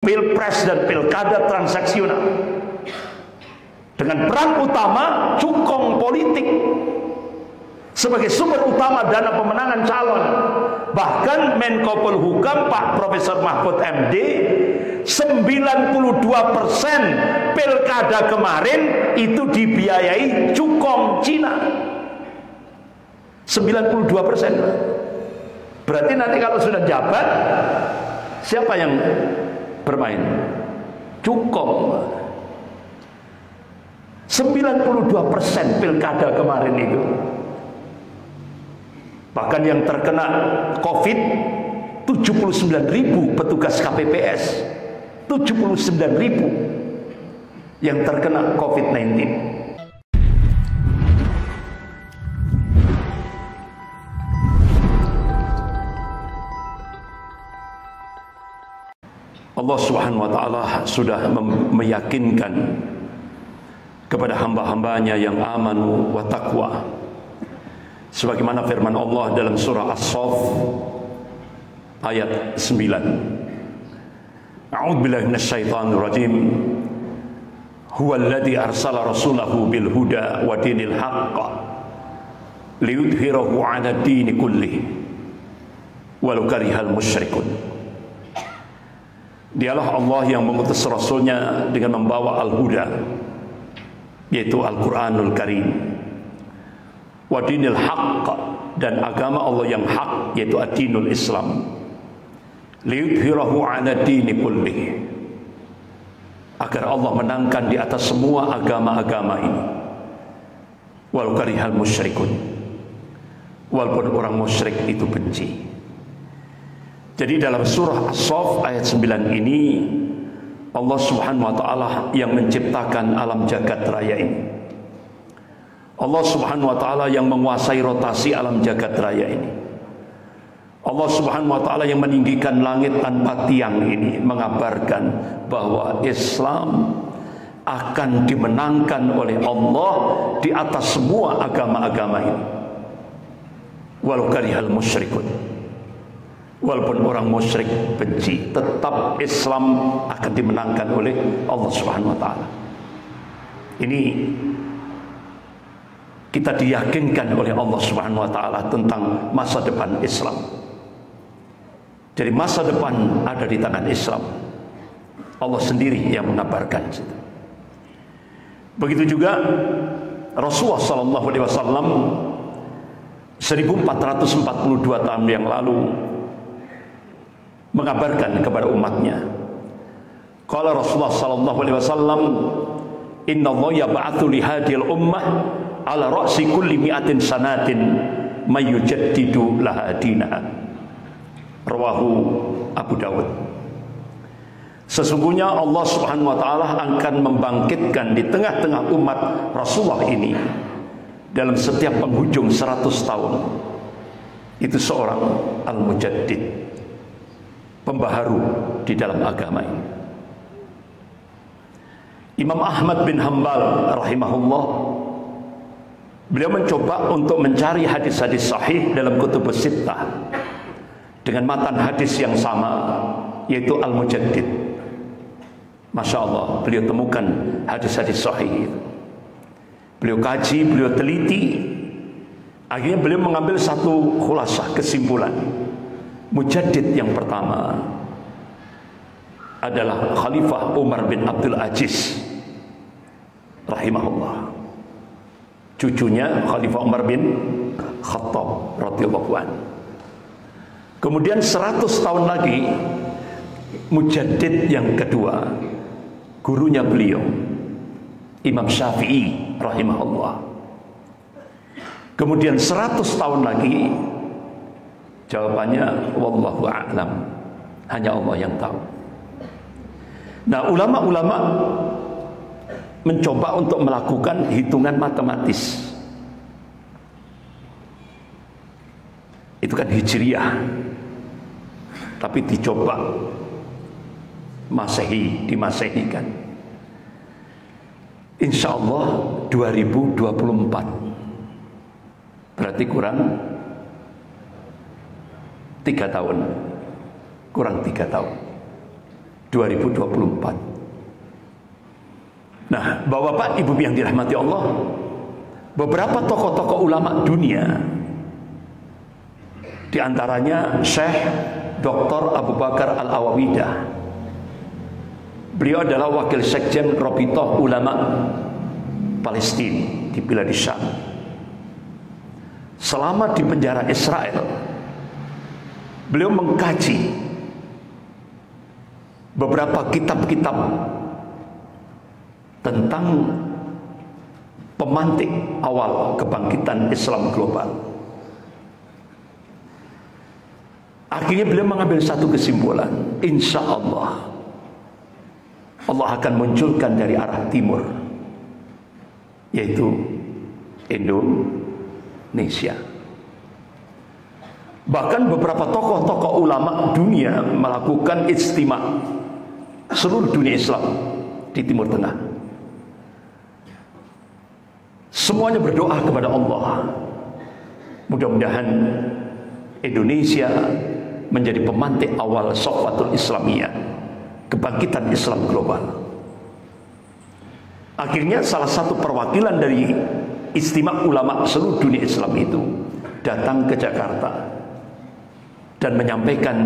Pilpres dan pilkada transaksional dengan peran utama cukong politik sebagai sumber utama dana pemenangan calon. Bahkan Menko Polhukam Pak Profesor Mahfud MD 92% pilkada kemarin itu dibiayai cukong Cina. 92%. Berarti nanti kalau sudah jabat, siapa yang bermain? Cukong. 92% pilkada kemarin itu. Bahkan yang terkena COVID 79.000 petugas KPPS. 79.000 yang terkena COVID-19. Allah Subhanahu wa ta'ala sudah meyakinkan kepada hamba-hambanya yang amanu wa taqwa, sebagaimana firman Allah dalam surah As-Saff ayat 9. A'udzubillahi minasyaitonir rajim. Huwallazi arsala rasulahu bil huda wa dinil haqq liyudhhirahu 'ala ad-dini kullihi walau karihal musyrikun. Dialah Allah yang mengutus Rasulnya dengan membawa Al-Huda, yaitu Al-Quranul Karim, wa dinil haqq, dan agama Allah yang hak, yaitu ad-dinul Islam, liyudhhirahu 'ala ad-dini kullihi, agar Allah menangkan di atas semua agama-agama ini, walau karihal musyrikun, walaupun orang musyrik itu benci. Jadi dalam surah As-Saff ayat 9 ini Allah Subhanahu wa ta'ala yang menciptakan alam jagat raya ini. Allah Subhanahu wa ta'ala yang menguasai rotasi alam jagat raya ini. Allah Subhanahu wa ta'ala yang meninggikan langit tanpa tiang ini mengabarkan bahwa Islam akan dimenangkan oleh Allah di atas semua agama-agama ini. Walau karihal musyrikun, walaupun orang musyrik benci, tetap Islam akan dimenangkan oleh Allah Subhanahu wa ta'ala. Ini kita diyakinkan oleh Allah Subhanahu wa ta'ala tentang masa depan Islam. Jadi masa depan ada di tangan Islam. Allah sendiri yang mengabarkan. Begitu juga Rasulullah sallallahu alaihi wasallam 1442 tahun yang lalu mengabarkan kepada umatnya. Qala Rasulullah sallallahu alaihi wasallam, "Inna Allah yab'atsu li hadhil ummah ala ra'si kulli mi'atin sanatin may yujaddidu laha dinaha." Rawahu Abu Dawud. Sesungguhnya Allah Subhanahu wa ta'ala akan membangkitkan di tengah-tengah umat Rasulullah ini dalam setiap penghujung 100 tahun itu seorang al-mujaddid, pembaharu di dalam agama ini. Imam Ahmad bin Hanbal rahimahullah, beliau mencoba untuk mencari hadis-hadis sahih dalam kutubus sittah dengan matan hadis yang sama, yaitu Al-Mujaddid. Masya Allah, beliau temukan hadis-hadis sahih. Beliau kaji, beliau teliti. Akhirnya beliau mengambil satu khulasah, kesimpulan. Mujaddid yang pertama adalah Khalifah Umar bin Abdul Aziz rahimahullah, cucunya Khalifah Umar bin Khattab radhiyallahu anhu. Kemudian 100 tahun lagi Mujaddid yang kedua, gurunya beliau Imam Syafi'i rahimahullah. Kemudian 100 tahun lagi, jawabannya wallahu a'lam, hanya Allah yang tahu. Nah, ulama-ulama mencoba untuk melakukan hitungan matematis. Itu kan hijriyah, tapi dicoba dimasehikan. Insya Allah 2024, berarti kurang 3 tahun, kurang 3 tahun. 2024. Nah, Bapak-bapak, Ibu yang dirahmati Allah, beberapa tokoh-tokoh ulama dunia, di antaranya Syekh Dr. Abu Bakar Al-Awawidah. Beliau adalah wakil sekjen Rabithah Ulama Palestina di Bilad Syam. Selama di penjara Israel, beliau mengkaji beberapa kitab-kitab tentang pemantik awal kebangkitan Islam global. Akhirnya beliau mengambil satu kesimpulan, insya Allah akan munculkan dari arah timur, yaitu Indonesia. Bahkan beberapa tokoh-tokoh ulama dunia melakukan ijtima' seluruh dunia Islam di Timur Tengah. Semuanya berdoa kepada Allah, mudah-mudahan Indonesia menjadi pemantik awal Safatul Islamiyah, kebangkitan Islam global. Akhirnya salah satu perwakilan dari Ijtima' ulama seluruh dunia Islam itu datang ke Jakarta dan menyampaikan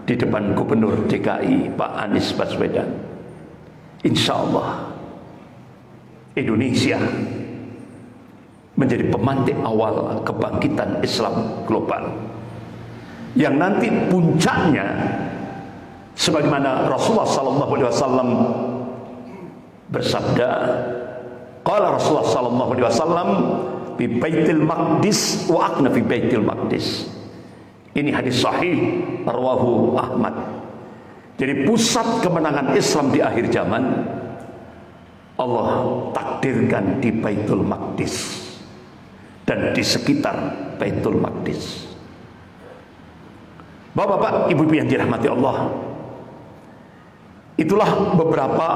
di depan Gubernur DKI Pak Anies Baswedan, insya Allah Indonesia menjadi pemantik awal kebangkitan Islam global, yang nanti puncaknya sebagaimana Rasulullah SAW bersabda, qala Rasulullah SAW fi Baitul Maqdis wa akna fi Baitul Maqdis. Ini hadis sahih rawahu Ahmad. Jadi pusat kemenangan Islam di akhir zaman Allah takdirkan di Baitul Maqdis dan di sekitar Baitul Maqdis. Bapak-bapak, ibu-ibu yang dirahmati Allah, itulah beberapa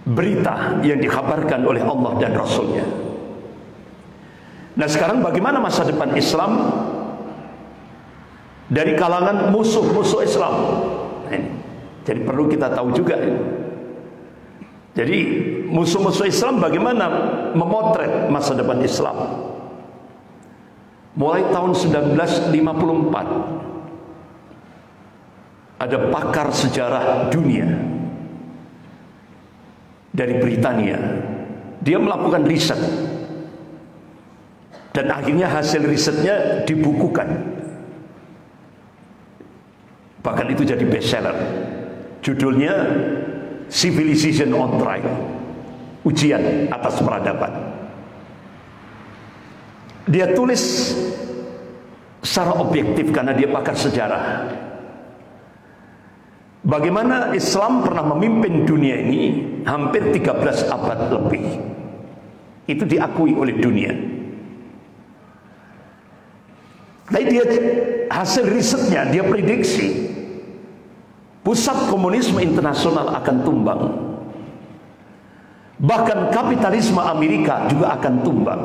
berita yang dikabarkan oleh Allah dan Rasulnya. Nah, sekarang bagaimana masa depan Islam dari kalangan musuh-musuh Islam? Nah, ini. Jadi perlu kita tahu juga. Jadi musuh-musuh Islam bagaimana memotret masa depan Islam? Mulai tahun 1954 ada pakar sejarah dunia dari Britania. Dia melakukan riset dan akhirnya hasil risetnya dibukukan. Bahkan itu jadi bestseller. Judulnya Civilization on Trial, ujian atas peradaban. Dia tulis secara objektif karena dia pakar sejarah, bagaimana Islam pernah memimpin dunia ini hampir 13 abad lebih. Itu diakui oleh dunia. Tapi dia hasil risetnya, dia prediksi pusat komunisme internasional akan tumbang. Bahkan kapitalisme Amerika juga akan tumbang.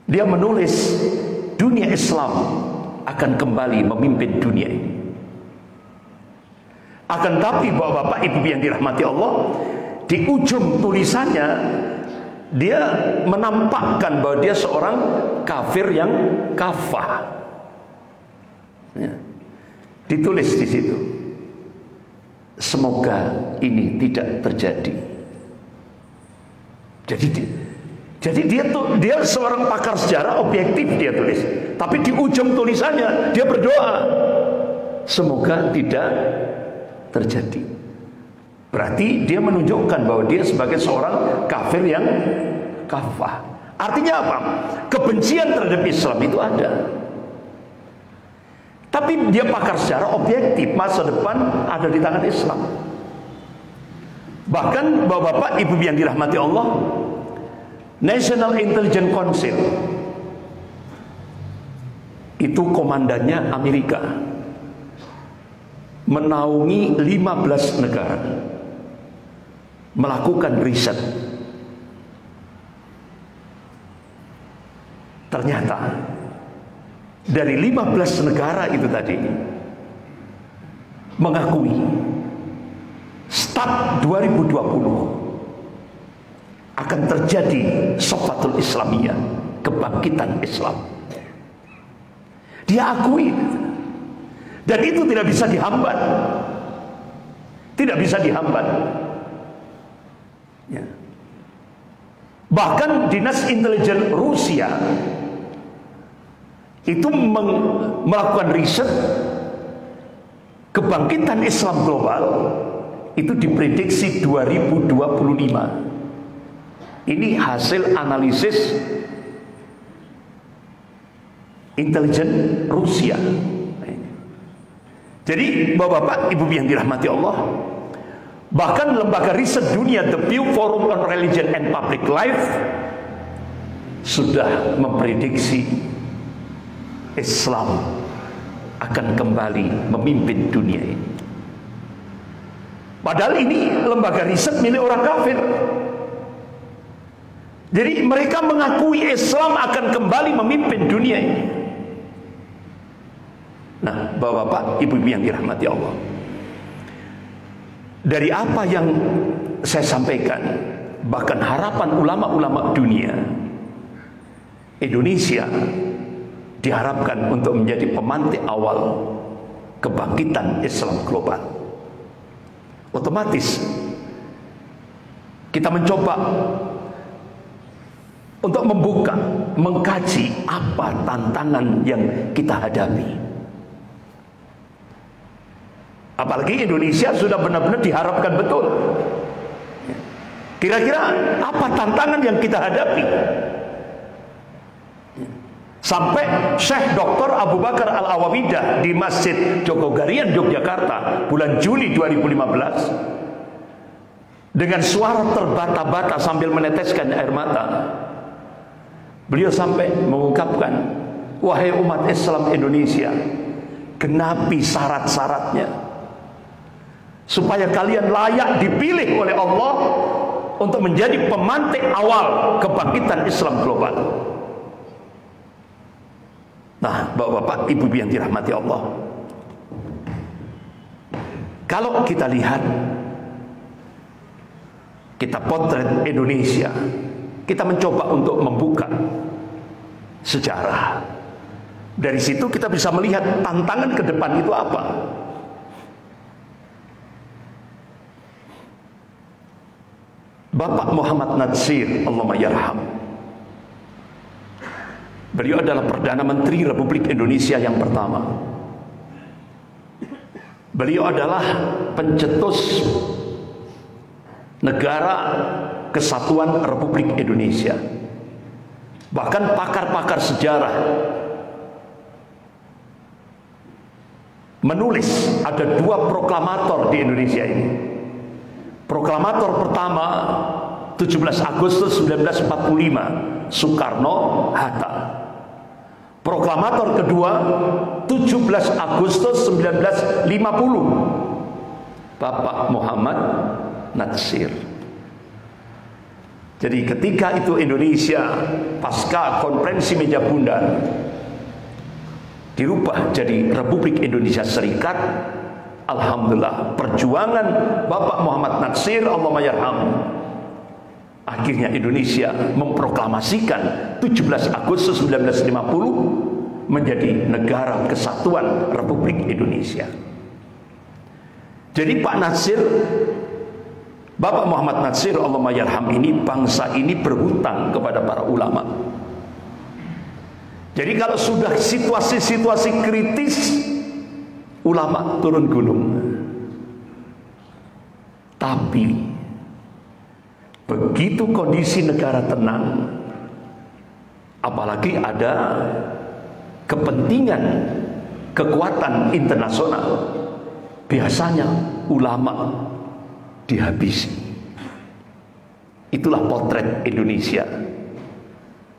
Dia menulis dunia Islam akan kembali memimpin dunia ini. Akan tapi bapak-bapak, ibu yang dirahmati Allah, di ujung tulisannya dia menampakkan bahwa dia seorang kafir yang kafah. Ya. Ditulis di situ, semoga ini tidak terjadi. Jadi dia seorang pakar sejarah objektif, dia tulis. Tapi di ujung tulisannya dia berdoa, semoga tidak terjadi. Berarti dia menunjukkan bahwa dia sebagai seorang kafir yang kafah. Artinya apa? Kebencian terhadap Islam itu ada. Tapi dia pakar sejarah objektif, masa depan ada di tangan Islam. Bahkan bapak-bapak, ibu yang dirahmati Allah, National Intelligence Council itu komandannya Amerika, menaungi 15 negara melakukan riset. Ternyata dari 15 negara itu tadi mengakui start 2020 akan terjadi Safatul Islamiyah, kebangkitan Islam. Dia akui, dan itu tidak bisa dihambat, tidak bisa dihambat. Ya. Bahkan dinas intelijen Rusia itu melakukan riset kebangkitan Islam global itu diprediksi 2025. Ini hasil analisis intelijen Rusia. Jadi Bapak-bapak, Ibu yang dirahmati Allah, bahkan lembaga riset dunia The Pew Forum on Religion and Public Life sudah memprediksi Islam akan kembali memimpin dunia ini. Padahal ini lembaga riset milik orang kafir. Jadi mereka mengakui Islam akan kembali memimpin dunia ini. Nah, Bapak-bapak, Ibu yang dirahmati Allah, dari apa yang saya sampaikan, bahkan harapan ulama-ulama dunia, Indonesia diharapkan untuk menjadi pemantik awal kebangkitan Islam global. Otomatis kita mencoba untuk membuka, mengkaji apa tantangan yang kita hadapi. Apalagi Indonesia sudah benar-benar diharapkan betul. Kira-kira apa tantangan yang kita hadapi? Sampai Syekh Dr. Abu Bakar Al-Awawidah di Masjid Jogogarian Yogyakarta bulan Juli 2015 dengan suara terbata-bata sambil meneteskan air mata, beliau sampai mengungkapkan, wahai umat Islam Indonesia, genapi syarat-syaratnya supaya kalian layak dipilih oleh Allah untuk menjadi pemantik awal kebangkitan Islam global. Nah, Bapak-bapak, Ibu yang dirahmati Allah, kalau kita lihat, kita potret Indonesia, kita mencoba untuk membuka sejarah. Dari situ kita bisa melihat tantangan ke depan itu apa. Bapak Muhammad Natsir, Allahumma yarham, beliau adalah Perdana Menteri Republik Indonesia yang pertama. Beliau adalah pencetus Negara Kesatuan Republik Indonesia. Bahkan pakar-pakar sejarah menulis ada 2 proklamator di Indonesia ini. Proklamator pertama 17 Agustus 1945, Soekarno Hatta. Proklamator kedua 17 Agustus 1950, Bapak Muhammad Natsir. Jadi ketika itu Indonesia pasca konferensi meja bundar dirubah jadi Republik Indonesia Serikat, alhamdulillah perjuangan Bapak Muhammad Natsir, Allahumma yarham, akhirnya Indonesia memproklamasikan 17 Agustus 1950 menjadi Negara Kesatuan Republik Indonesia. Jadi Pak Natsir, Bapak Muhammad Natsir, Allahumma yarham, ini, bangsa ini berhutang kepada para ulama. Jadi kalau sudah situasi-situasi kritis, ulama turun gunung. Tapi begitu kondisi negara tenang, apalagi ada kepentingan kekuatan internasional, biasanya ulama dihabisi. Itulah potret Indonesia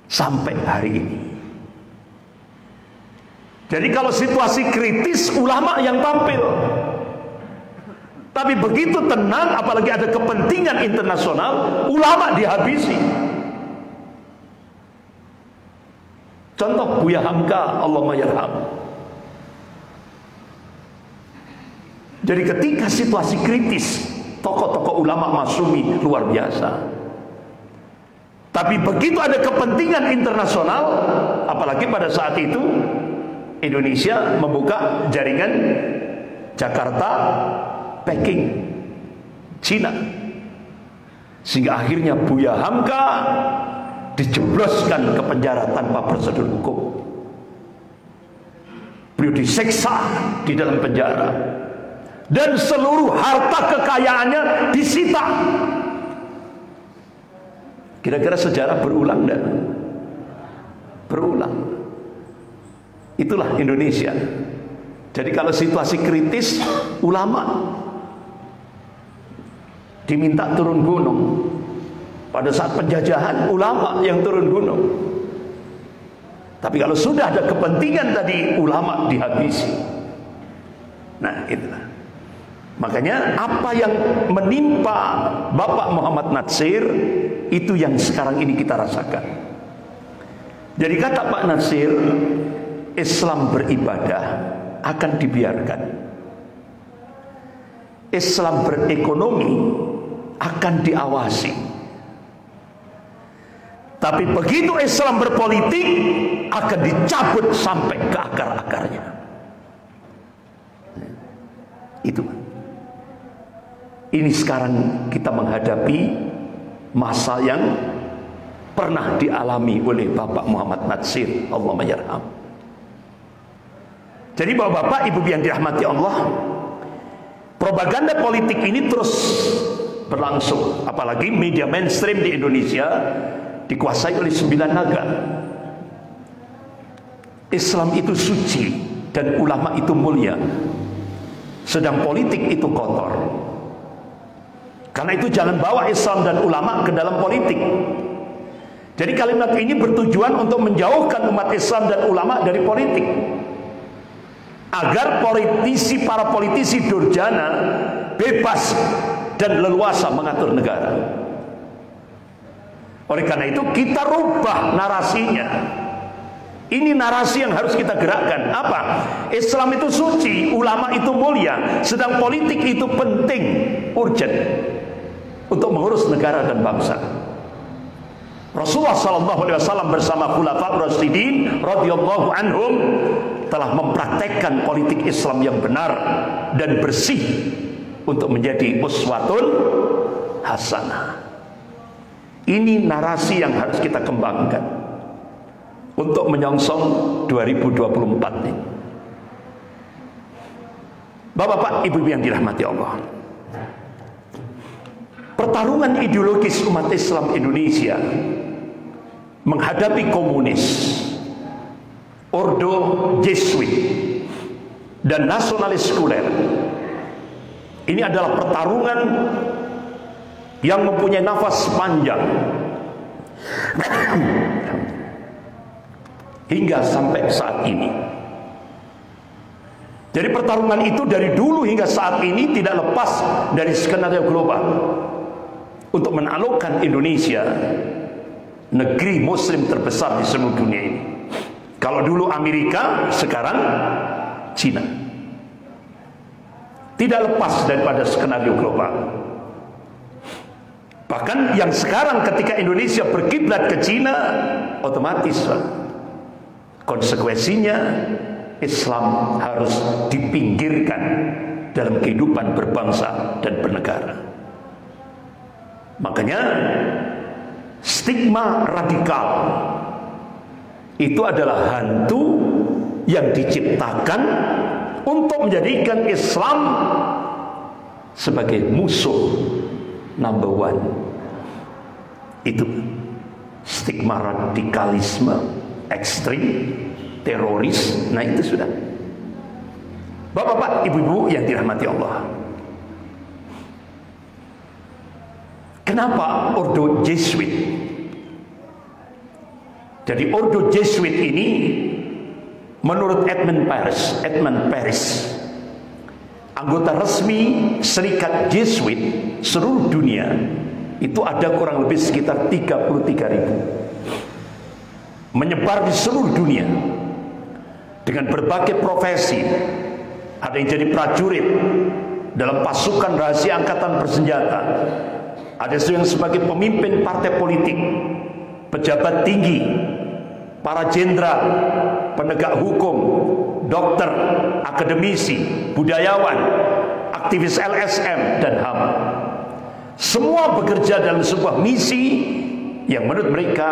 sampai hari ini. Jadi kalau situasi kritis, ulama yang tampil. Tapi begitu tenang, apalagi ada kepentingan internasional, ulama dihabisi. Contoh Buya Hamka, Allahumma yarham. Jadi ketika situasi kritis, tokoh-tokoh ulama masyumi luar biasa. Tapi begitu ada kepentingan internasional, apalagi pada saat itu Indonesia membuka jaringan Jakarta, Peking, Cina, sehingga akhirnya Buya Hamka dijebloskan ke penjara tanpa prosedur hukum. Beliau diseksa di dalam penjara dan seluruh harta kekayaannya disita. Kira-kira sejarah berulang enggak? Berulang. Itulah Indonesia. Jadi kalau situasi kritis, ulama diminta turun gunung. Pada saat penjajahan, ulama yang turun gunung. Tapi kalau sudah ada kepentingan tadi, ulama dihabisi. Nah, itulah. Makanya apa yang menimpa Bapak Muhammad Natsir, itu yang sekarang ini kita rasakan. Jadi kata Pak Natsir, Islam beribadah akan dibiarkan. Islam berekonomi akan diawasi. Tapi begitu Islam berpolitik, akan dicabut sampai ke akar-akarnya. Itu. Ini sekarang kita menghadapi masa yang pernah dialami oleh Bapak Muhammad Natsir, Allahumma yarham. Jadi Bapak, Ibu yang dirahmati Allah, propaganda politik ini terus berlangsung. Apalagi media mainstream di Indonesia dikuasai oleh 9 naga. Islam itu suci dan ulama itu mulia, sedang politik itu kotor. Karena itu jangan bawa Islam dan ulama ke dalam politik. Jadi kalimat ini bertujuan untuk menjauhkan umat Islam dan ulama dari politik, agar para politisi durjana bebas dan leluasa mengatur negara. Oleh karena itu kita rubah narasinya. Ini narasi yang harus kita gerakkan. Apa? Islam itu suci, ulama itu mulia, sedang politik itu penting, urgent untuk mengurus negara dan bangsa. Rasulullah SAW bersama Khulafaur Rasyidin radhiyallahu anhum telah mempraktekkan politik Islam yang benar dan bersih untuk menjadi uswatun hasanah. Ini narasi yang harus kita kembangkan untuk menyongsong 2024 ini. Bapak-bapak, ibu-ibu yang dirahmati Allah, pertarungan ideologis umat Islam Indonesia menghadapi komunis, ordo Jesuit, dan nasionalis sekuler. Ini adalah pertarungan yang mempunyai nafas panjang hingga sampai saat ini. Jadi pertarungan itu dari dulu hingga saat ini tidak lepas dari skenario global untuk menaklukkan Indonesia, negeri muslim terbesar di seluruh dunia ini. Kalau dulu Amerika, sekarang Cina. Tidak lepas daripada skenario global. Bahkan yang sekarang ketika Indonesia berkiblat ke Cina, otomatis konsekuensinya Islam harus dipinggirkan dalam kehidupan berbangsa dan bernegara. Makanya stigma radikal itu adalah hantu yang diciptakan untuk menjadikan Islam sebagai musuh number one. Itu stigma radikalisme ekstrim, teroris. Nah itu sudah. Bapak-bapak, ibu-ibu yang dirahmati Allah, kenapa ordo Jesuit? Jadi ordo Jesuit ini menurut Edmund Paris, anggota resmi Serikat Jesuit seluruh dunia, itu ada kurang lebih sekitar 33.000. menyebar di seluruh dunia dengan berbagai profesi. Ada yang jadi prajurit dalam pasukan rahasia angkatan bersenjata, ada yang sebagai pemimpin partai politik, pejabat tinggi, para jenderal, penegak hukum, dokter, akademisi, budayawan, aktivis LSM dan HAM. Semua bekerja dalam sebuah misi yang menurut mereka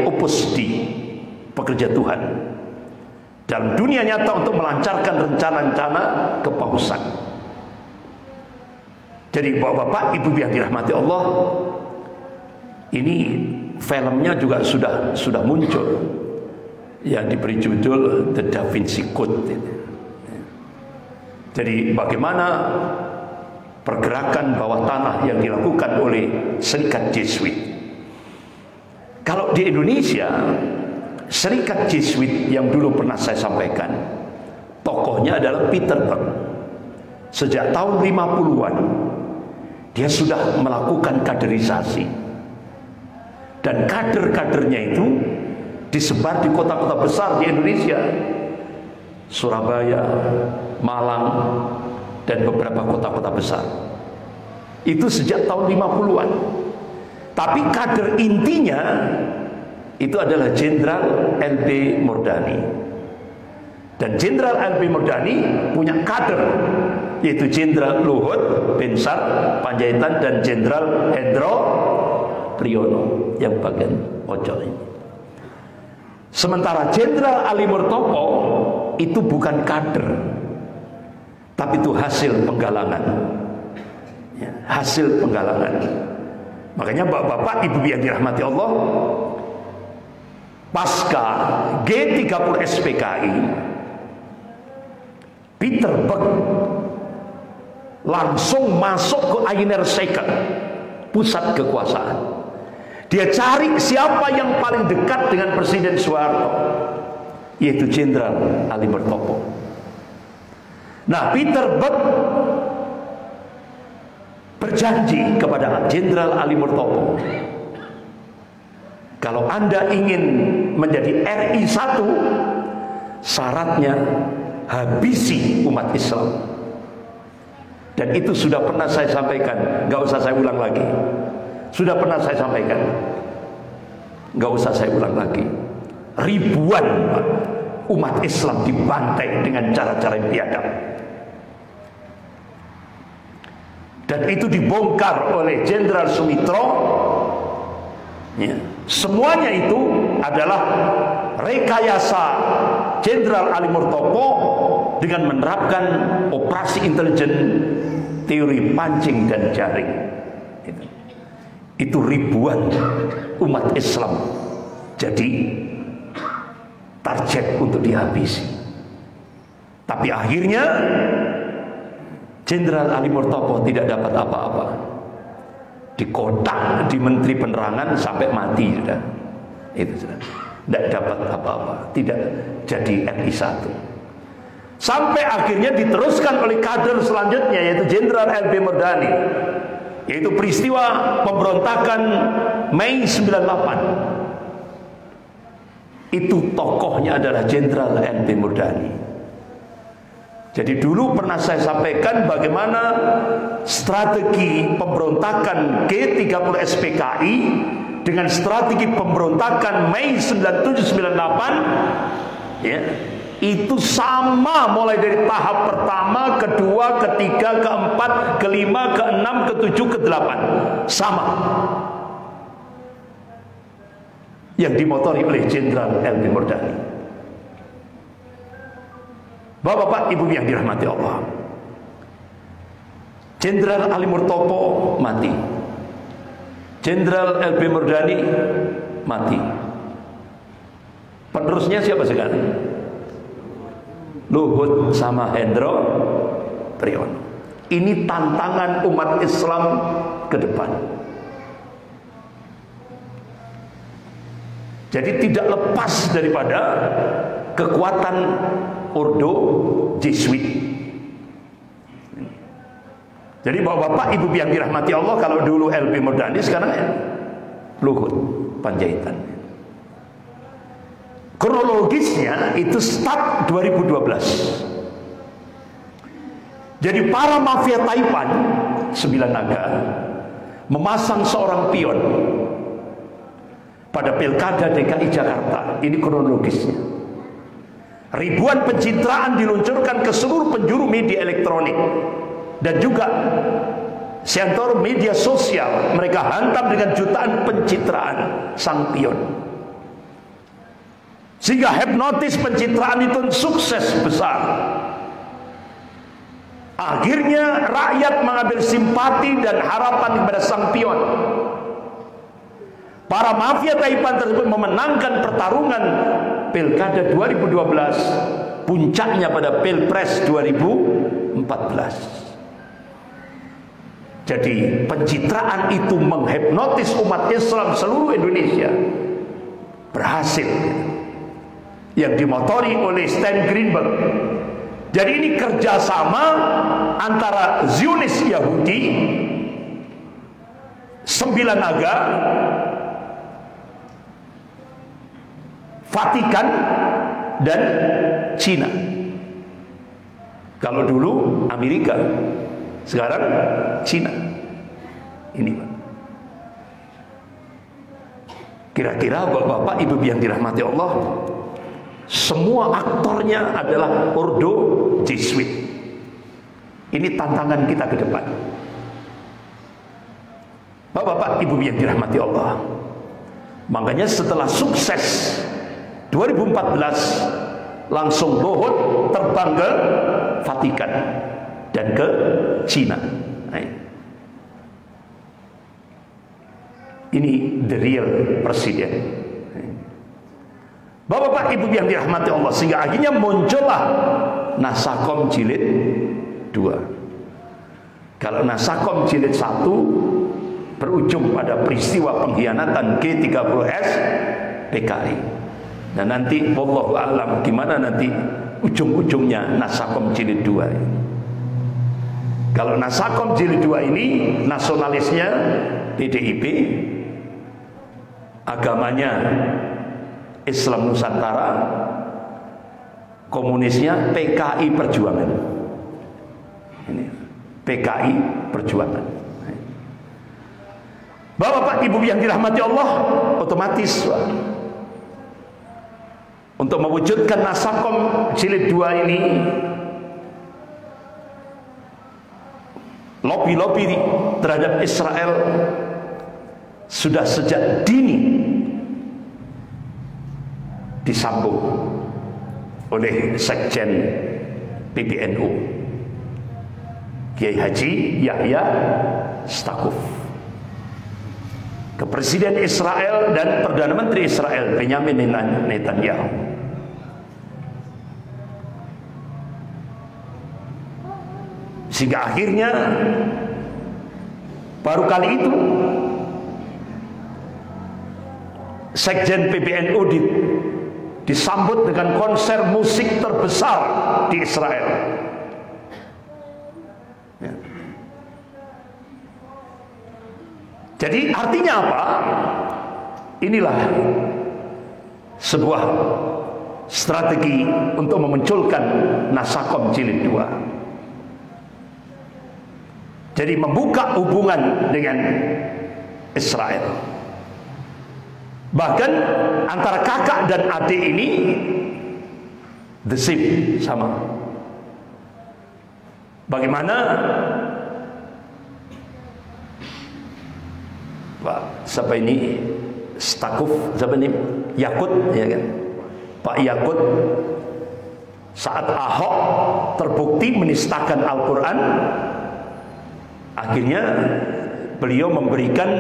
opus Dei, pekerja Tuhan dalam dunia nyata untuk melancarkan rencana-rencana kepausan. Jadi bapak-bapak, ibu yang dirahmati Allah, ini filmnya juga sudah muncul, yang diberi judul The Da Vinci Code. Jadi bagaimana pergerakan bawah tanah yang dilakukan oleh Serikat Jesuit. Kalau di Indonesia, Serikat Jesuit yang dulu pernah saya sampaikan, tokohnya adalah Peter Berg. Sejak tahun 50-an dia sudah melakukan kaderisasi, dan kader-kadernya itu disebar di kota-kota besar di Indonesia, Surabaya, Malang, dan beberapa kota-kota besar. Itu sejak tahun 50-an. Tapi kader intinya itu adalah Jenderal LB Murdani. Dan Jenderal LB Murdani punya kader, yaitu Jenderal Luhut Binsar Panjaitan dan Jenderal Hendro Priyono yang bagian pojok ini. Sementara Jenderal Ali Murtopo itu bukan kader, tapi itu hasil penggalangan, ya, hasil penggalangan. Makanya bapak-bapak, ibu yang dirahmati Allah, pasca G30 SPKI, Peter Berg langsung masuk ke Ainer Second, pusat kekuasaan. Dia cari siapa yang paling dekat dengan Presiden Soeharto, yaitu Jenderal Ali Murtopo. Nah, Peter Berg berjanji kepada Jenderal Ali Murtopo, kalau Anda ingin menjadi RI 1, syaratnya habisi umat Islam. Dan itu sudah pernah saya sampaikan, nggak usah saya ulang lagi. Sudah pernah saya sampaikan, nggak usah saya ulang lagi. Ribuan umat Islam dibantai dengan cara-cara yang biadab. Dan itu dibongkar oleh Jenderal Sumitro. Ya. Semuanya itu adalah rekayasa Jenderal Ali Murtopo dengan menerapkan operasi intelijen, teori pancing dan jaring. Itu ribuan umat Islam jadi target untuk dihabisi. Tapi akhirnya Jenderal Ali Murtopo tidak dapat apa-apa. Dikotak di Menteri Penerangan sampai mati sudah. Itu sudah. Tidak dapat apa-apa, tidak jadi RI 1. Sampai akhirnya diteruskan oleh kader selanjutnya, yaitu Jenderal LB Murdani, yaitu peristiwa pemberontakan Mei 98. Itu tokohnya adalah Jenderal LB Murdani. Jadi dulu pernah saya sampaikan bagaimana strategi pemberontakan G30 SPKI dengan strategi pemberontakan Mei 97-98, ya, itu sama mulai dari tahap pertama, kedua, ketiga, keempat, kelima, keenam, ketujuh, kedelapan, sama. Yang dimotori oleh Jenderal LB Murdani. Bapak-bapak, ibu yang dirahmati Allah, Jenderal Ali Murtopo mati, Jenderal LB Murdani mati. Penerusnya siapa sekarang? Luhut sama Hendro Priyono. Ini tantangan umat Islam ke depan. Jadi tidak lepas daripada kekuatan Ordo Jesuit. Jadi bapak-bapak, ibu yang dirahmati Allah, kalau dulu LB Murdani, sekarang Luhut Panjaitan. Kronologisnya itu start 2012. Jadi para mafia Taipan 9 naga memasang seorang pion pada pilkada DKI Jakarta. Ini kronologisnya. Ribuan pencitraan diluncurkan ke seluruh penjuru media elektronik dan juga sektor media sosial. Mereka hantam dengan jutaan pencitraan sang pion, sehingga hipnotis pencitraan itu sukses besar. Akhirnya rakyat mengambil simpati dan harapan kepada sang pion. Para mafia Taipan tersebut memenangkan pertarungan Pilkada 2012, puncaknya pada Pilpres 2014. Jadi pencitraan itu menghipnotis umat Islam seluruh Indonesia. Berhasil. Yang dimotori oleh Stan Greenberg. Jadi ini kerjasama antara Zionis Yahudi, 9 naga, Vatikan, dan Cina. Kalau dulu Amerika, sekarang Cina. Ini Pak. Kira-kira bapak-bapak, ibu yang dirahmati Allah, semua aktornya adalah Ordo Jesuit. Ini tantangan kita ke depan. Bapak-bapak, ibu yang dirahmati Allah, makanya setelah sukses 2014 langsung Luhut terbang ke Vatikan dan ke Cina. Ini the real presiden. Bapak-bapak, ibu yang dirahmati Allah, sehingga akhirnya muncullah Nasakom jilid 2. Kalau Nasakom jilid 1 berujung pada peristiwa pengkhianatan G30S PKI. Dan nanti wallahu a'lam gimana nanti ujung-ujungnya Nasakom jilid 2. Kalau Nasakom jilid 2 ini nasionalisnya PDIP, agamanya Islam Nusantara, komunisnya PKI Perjuangan. Ini PKI Perjuangan. Bapak-bapak, ibu yang dirahmati Allah, otomatis untuk mewujudkan Nasakom jilid 2 ini, lobi-lobi terhadap Israel sudah sejak dini disambung oleh Sekjen PBNU Kiai Haji Yahya Stakuf ke Presiden Israel dan Perdana Menteri Israel Benjamin Netanyahu. Sehingga akhirnya baru kali itu Sekjen PBNU disambut dengan konser musik terbesar di Israel. Ya. Jadi artinya apa? Inilah sebuah strategi untuk memunculkan Nasakom jilid 2. Jadi membuka hubungan dengan Israel. Bahkan antara kakak dan adik ini the same, sama. Bagaimana Pak siapa ini Stakuf, siapa ini Yakut, ya kan? Pak Yakut saat Ahok terbukti menistakan Al-Quran, akhirnya beliau memberikan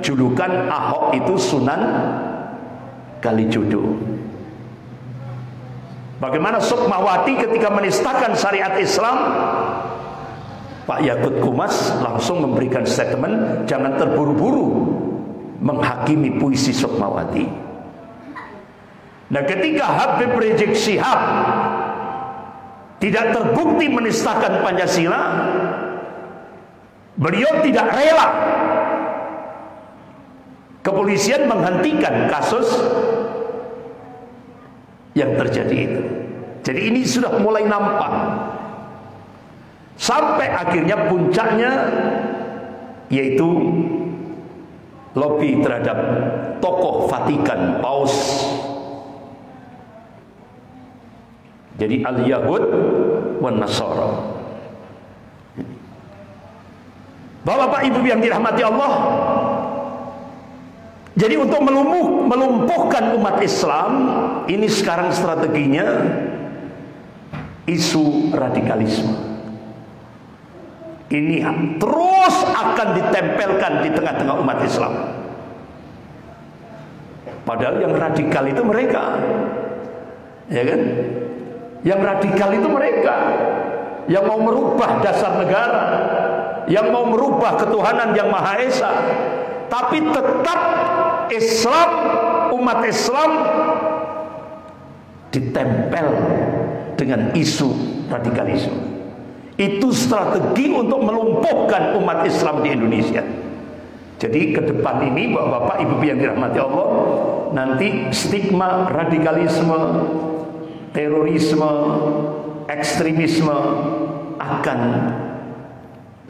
julukan Ahok itu Sunan Kalijodo. Bagaimana Sukmawati ketika menistakan syariat Islam, Pak Yakut Kumas langsung memberikan statement, jangan terburu-buru menghakimi puisi Sukmawati. Nah, ketika Habib Rizik Syihab tidak terbukti menistakan Pancasila, beliau tidak rela kepolisian menghentikan kasus yang terjadi itu. Jadi ini sudah mulai nampak. Sampai akhirnya puncaknya yaitu lobby terhadap tokoh Vatikan, Paus. Jadi al-Yahud wan Nasara. Bapak Ibu yang dirahmati Allah, jadi untuk melumpuhkan umat Islam, ini sekarang strateginya isu radikalisme. Ini terus akan ditempelkan di tengah-tengah umat Islam. Padahal yang radikal itu mereka, ya kan? Yang radikal itu mereka yang mau merubah dasar negara, yang mau merubah ketuhanan yang Maha Esa. Tapi tetap Islam, umat Islam ditempel dengan isu radikalisme. Itu strategi untuk melumpuhkan umat Islam di Indonesia. Jadi ke depan ini Bapak Ibu yang dirahmati Allah, nanti stigma radikalisme, terorisme, ekstremisme akan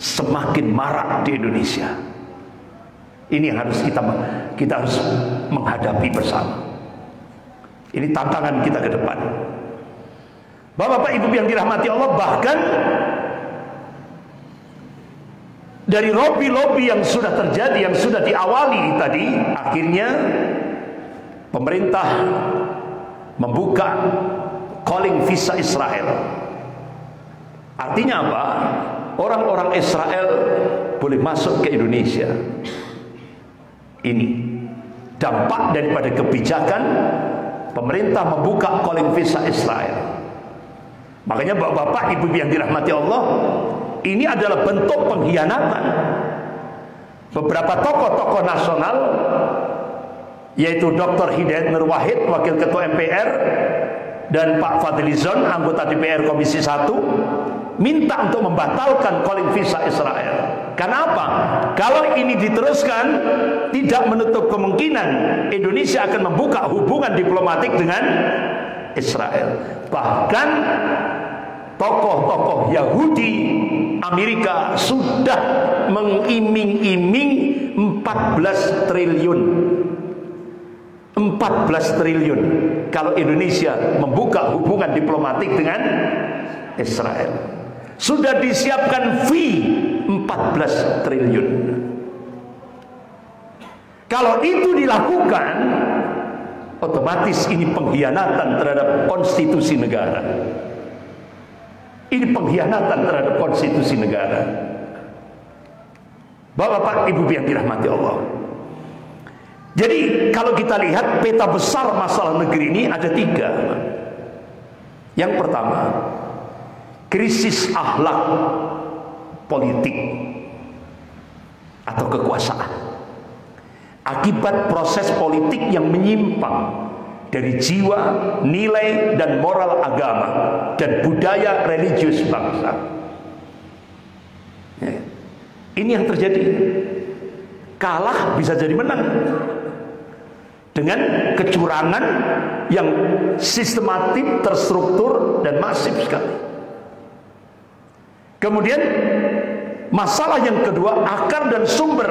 semakin marak di Indonesia. Ini yang harus kita harus menghadapi bersama. Ini tantangan kita ke depan. Bapak Ibu yang dirahmati Allah, bahkan dari lobby-lobby yang sudah terjadi, yang sudah diawali tadi, akhirnya pemerintah membuka calling visa Israel. Artinya apa? Orang-orang Israel boleh masuk ke Indonesia. Ini dampak daripada kebijakan pemerintah membuka calling visa Israel. Makanya Bapak Ibu yang dirahmati Allah, ini adalah bentuk pengkhianatan. Beberapa tokoh-tokoh nasional, yaitu Dr. Hidayat Nur Wahid, Wakil Ketua MPR, dan Pak Fadlizon, anggota DPR Komisi 1, minta untuk membatalkan calling visa Israel. Kenapa? Kalau ini diteruskan, tidak menutup kemungkinan Indonesia akan membuka hubungan diplomatik dengan Israel. Bahkan tokoh-tokoh Yahudi Amerika sudah mengiming-iming 14 triliun. 14 triliun kalau Indonesia membuka hubungan diplomatik dengan Israel. Sudah disiapkan fee 14 triliun. Kalau itu dilakukan, otomatis ini pengkhianatan terhadap konstitusi negara. Ini pengkhianatan terhadap konstitusi negara. Bapak Ibu yang dirahmati Allah, jadi kalau kita lihat peta besar masalah negeri ini ada 3. Yang pertama, krisis akhlak politik atau kekuasaan akibat proses politik yang menyimpang dari jiwa, nilai, dan moral agama dan budaya religius bangsa. Ya. Ini yang terjadi. Kalah bisa jadi menang dengan kecurangan yang sistematik, terstruktur, dan masif sekali. Kemudian masalah yang kedua, akar dan sumber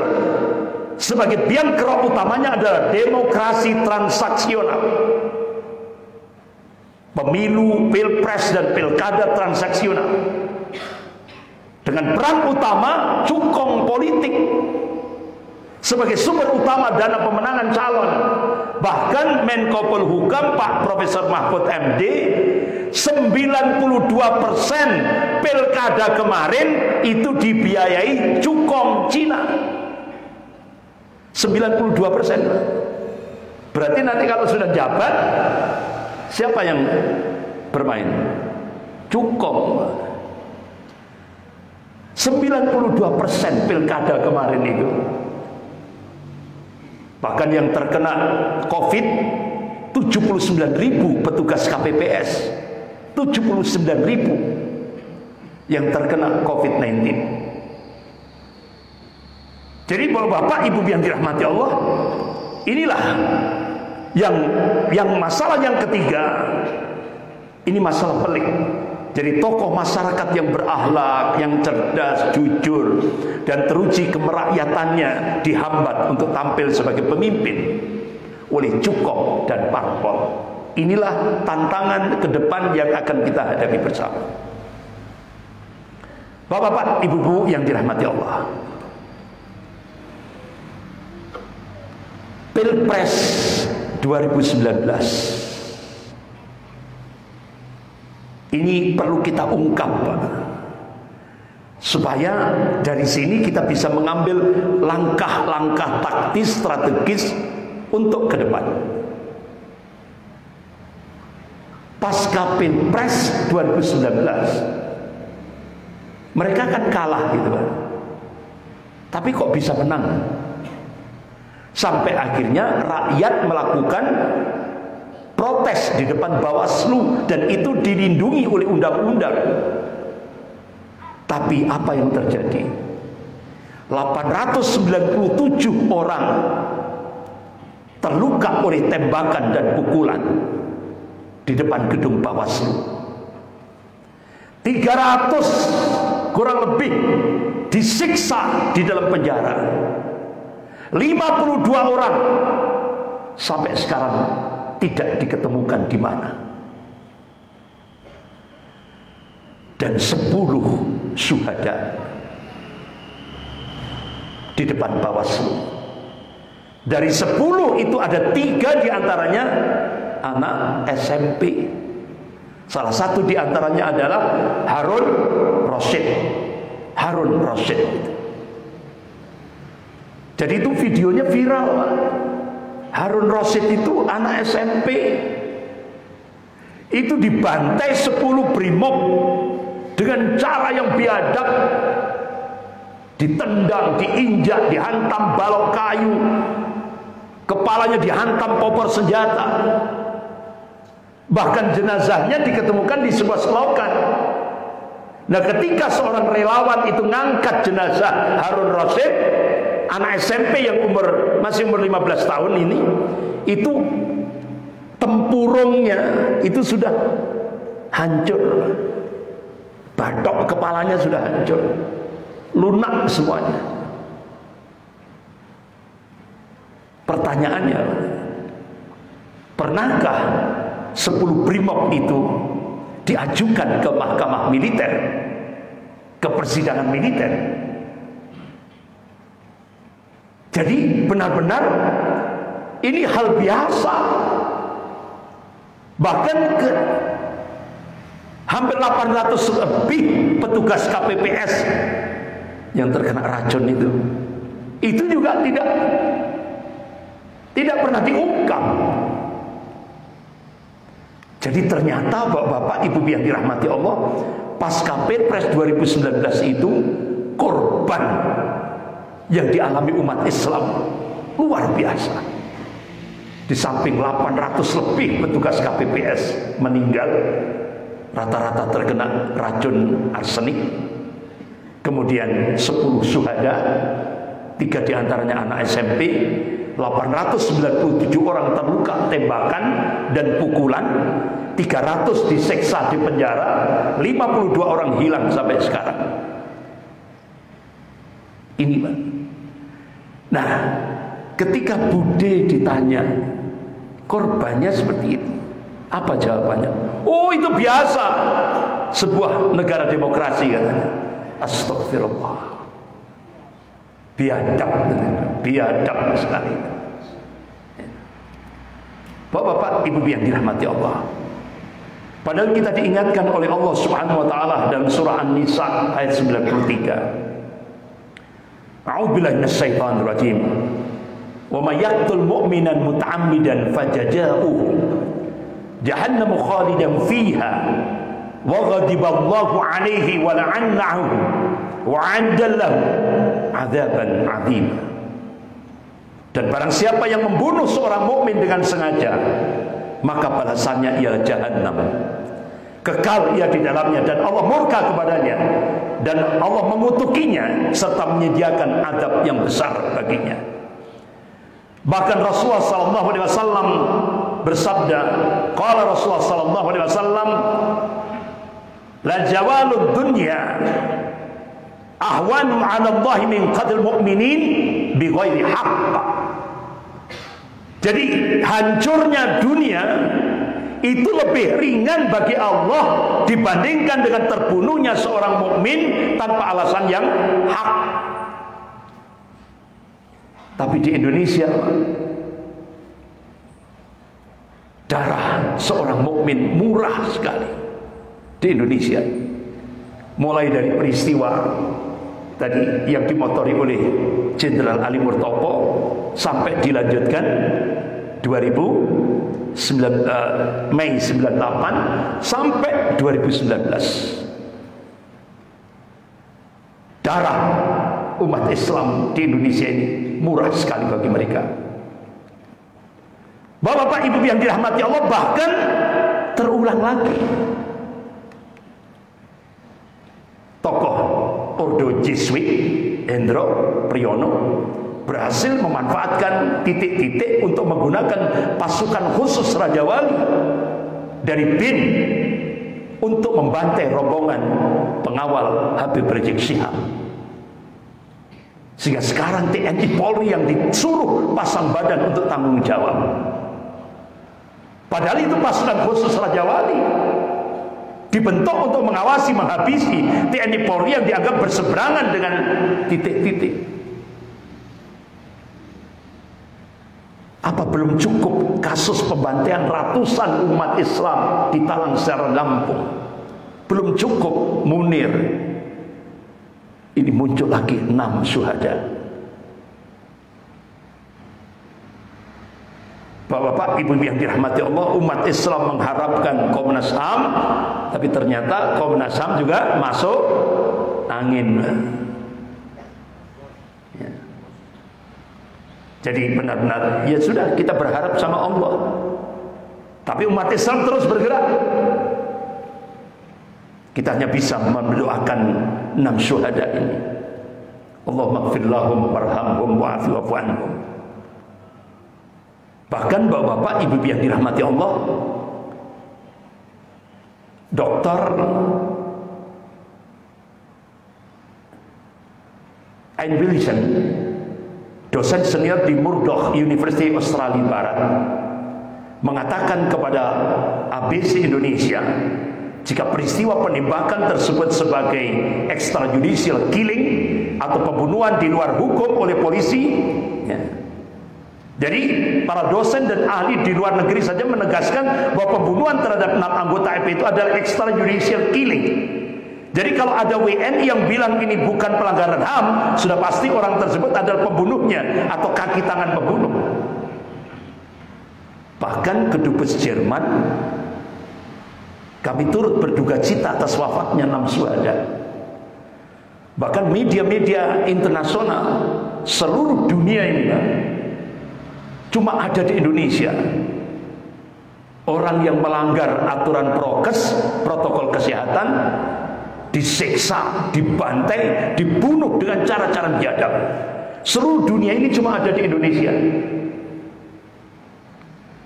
sebagai biang kerok utamanya adalah demokrasi transaksional. Pemilu, pilpres, dan pilkada transaksional dengan peran utama cukong politik sebagai sumber utama dana pemenangan calon. Bahkan Menko Polhukam Pak Profesor Mahfud MD, 92% pilkada kemarin itu dibiayai cukong Cina. 92%. Berarti nanti kalau sudah jabat, siapa yang bermain? Cukong. 92% pilkada kemarin itu. Bahkan yang terkena COVID 79.000 petugas KPPS. 79.000 yang terkena COVID-19. Jadi Bapak Ibu yang dirahmati Allah, inilah yang masalah yang ketiga, Ini masalah pelik. Jadi tokoh masyarakat yang berakhlak, yang cerdas, jujur, dan teruji kemerahyatannya dihambat untuk tampil sebagai pemimpin oleh cukong dan parpol. Inilah tantangan ke depan yang akan kita hadapi bersama. Bapak-bapak, ibu-ibu yang dirahmati Allah, Pilpres 2019 ini perlu kita ungkap, Pak, supaya dari sini kita bisa mengambil langkah-langkah taktis, strategis untuk ke depan. Pasca Pilpres 2019, mereka kan kalah gitu kan, tapi kok bisa menang? Sampai akhirnya rakyat melakukan protes di depan Bawaslu, dan itu dilindungi oleh undang-undang. Tapi apa yang terjadi? 897 orang terluka oleh tembakan dan pukulan di depan gedung Bawaslu. 300 kurang lebih disiksa di dalam penjara. 52 orang sampai sekarang tidak diketemukan di mana. Dan 10 syuhada di depan Bawaslu. Dari 10 itu ada 3 diantaranya anak SMP. Salah satu diantaranya adalah Harun Roshid. Harun Roshid. Jadi itu videonya viral, Pak. Harun Roshid itu anak SMP. Itu dibantai 10 brimob dengan cara yang biadab. Ditendang, diinjak, dihantam balok kayu, kepalanya dihantam popor senjata. Bahkan jenazahnya diketemukan di sebuah selokan. Nah, ketika seorang relawan itu ngangkat jenazah Harun Roshid, anak SMP yang masih umur 15 tahun ini, itu tempurungnya itu sudah hancur, batok kepalanya sudah hancur, lunak semuanya. Pertanyaannya, pernahkah 10 brimob itu diajukan ke mahkamah militer, ke persidangan militer? Jadi benar-benar ini hal biasa. Bahkan hampir 800 lebih petugas KPPS yang terkena racun itu juga tidak pernah diungkap. Jadi ternyata bapak-bapak, ibu yang dirahmati Allah, pasca Pilpres 2019 itu korban yang dialami umat Islam luar biasa. Di samping 800 lebih petugas KPPS meninggal, rata-rata terkena racun arsenik. Kemudian 10 syuhada, 3 diantaranya anak SMP, 897 orang terluka tembakan dan pukulan, 300 diseksa di penjara, 52 orang hilang sampai sekarang. Ini, Pak. Nah, ketika Bude ditanya korbannya seperti itu, apa jawabannya? Oh, itu biasa sebuah negara demokrasi, katanya. Astagfirullah, biadab sekali. Bapak-bapak, ibu yang dirahmati Allah, padahal kita diingatkan oleh Allah Subhanahu wa taala dalam surah An-Nisa ayat 93. A'udzubillahi minasyaitonir rajim. Wa may yaqtul mu'minan muta'ammidan fajaza'uhu jahannam khalidan fiha wa ghadiballahu 'alaihi wa la'annahu wa 'adda lahu 'adzaban 'adzima. Dan barang siapa yang membunuh seorang mukmin dengan sengaja, maka balasannya ialah jahannam. Kekal ia di dalamnya dan Allah murka kepadanya dan Allah mengutukinya serta menyediakan azab yang besar baginya. Bahkan Rasulullah SAW bersabda, qala Rasulullah sallallahu alaihi wasallam, la jawalud dunya ahwanu 'ala Allah min qadil mu'minin bi ghairi haqq. Jadi hancurnya dunia itu lebih ringan bagi Allah dibandingkan dengan terbunuhnya seorang mukmin tanpa alasan yang hak. Tapi di Indonesia, darah seorang mukmin murah sekali di Indonesia. Mulai dari peristiwa tadi yang dimotori oleh Jenderal Ali Murtopo sampai dilanjutkan Mei 98 sampai 2019. Darah umat Islam di Indonesia ini murah sekali bagi mereka. Bapak Ibu yang dirahmati Allah, bahkan terulang lagi. Tokoh Ordo Jesuit Hendro Priyono berhasil memanfaatkan titik-titik untuk menggunakan pasukan khusus Raja Wali dari BIN untuk membantai rombongan pengawal Habib Rizik Syihab. Sehingga sekarang TNI Polri yang disuruh pasang badan untuk tanggung jawab. Padahal itu pasukan khusus Raja Wali, dibentuk untuk mengawasi, menghabisi TNI Polri yang dianggap berseberangan dengan titik-titik. Apa belum cukup kasus pembantaian ratusan umat Islam di Talang Secara Lampung? Belum cukup Munir. Ini muncul lagi 6 syuhada. Bapak Ibu yang dirahmati Allah, umat Islam mengharapkan Komnas HAM, tapi ternyata Komnas HAM juga masuk angin. Ya. Jadi benar-benar ya sudah, kita berharap sama Allah, tapi umat Islam terus bergerak. Kita hanya bisa mendoakan 6 syuhada ini. Allahumma ighfir lahum warhamhum wa'afi wa'fu anhum. Bahkan bapak-bapak, ibu yang dirahmati Allah, Dr. Ayn Wilson, dosen senior di Murdoch University Australia Barat, mengatakan kepada ABC Indonesia, jika peristiwa penembakan tersebut sebagai extrajudicial killing atau pembunuhan di luar hukum oleh polisi, ya. Jadi para dosen dan ahli di luar negeri saja menegaskan bahwa pembunuhan terhadap 6 anggota FPI itu adalah extrajudicial killing. Jadi kalau ada WNI yang bilang ini bukan pelanggaran HAM, sudah pasti orang tersebut adalah pembunuhnya atau kaki tangan pembunuh. Bahkan Kedubes Jerman, kami turut berduka cita atas wafatnya 6 syuhada. Bahkan media-media internasional seluruh dunia ini, cuma ada di Indonesia orang yang melanggar aturan prokes, protokol kesehatan, disiksa, dibantai, dibunuh dengan cara-cara biadab. Seluruh dunia ini cuma ada di Indonesia.